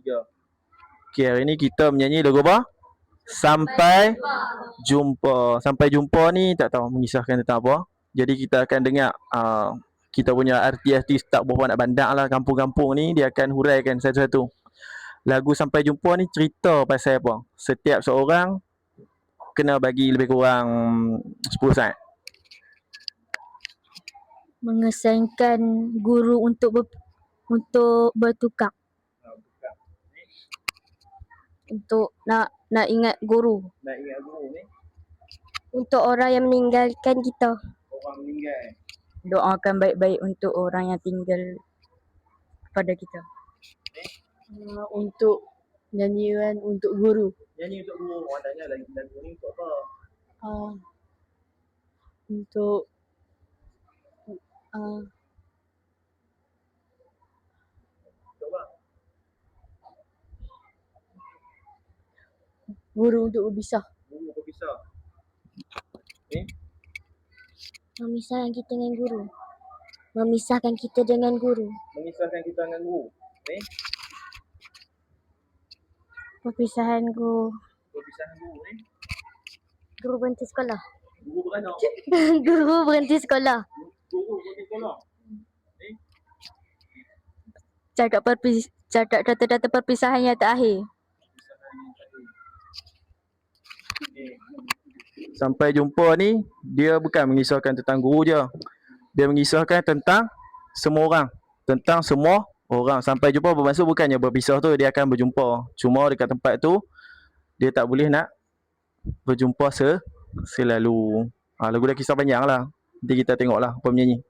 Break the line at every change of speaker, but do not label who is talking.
3. Okay, hari ni kita menyanyi lagu apa? Sampai jumpa. Sampai jumpa ni tak tahu mengisahkan tentang apa. Jadi kita akan dengar kita punya artis-artis tak berapa nak bandar lah, kampung-kampung ni dia akan huraikan satu-satu. Lagu Sampai Jumpa ni cerita pasal apa? Setiap seorang kena bagi lebih kurang 10 saat.
Mengesankan guru untuk bertukar. Untuk nak ingat guru.
Nak ingat guru ni?
Untuk orang yang meninggalkan kita.
Orang meninggal.
Doakan baik-baik untuk orang yang tinggal pada kita. Untuk nyanyian untuk guru.
Nyanyi untuk guru. Orang tanya lagu ni untuk apa?
Untuk
Untuk apa?
guru untuk berpisah.
Guru berpisah.
Memisahkan kita dengan guru. Memisahkan kita dengan guru.
Memisahkan kita dengan guru.
Perpisahan guru.
Perpisahan guru ni?
Guru berhenti sekolah.
Guru beranak.
Guru berhenti sekolah.
Guru berhenti sekolah.
Cakap data-data perpisahan yang terakhir.
Sampai Jumpa ni dia bukan mengisahkan tentang guru je. Dia mengisahkan tentang semua orang, tentang semua orang. Sampai jumpa bermaksud bukannya berpisah tu dia akan berjumpa. Cuma dekat tempat tu dia tak boleh nak berjumpa selalu. Lagu dah kisah panjang lah. Nanti kita tengoklah apa menyanyi.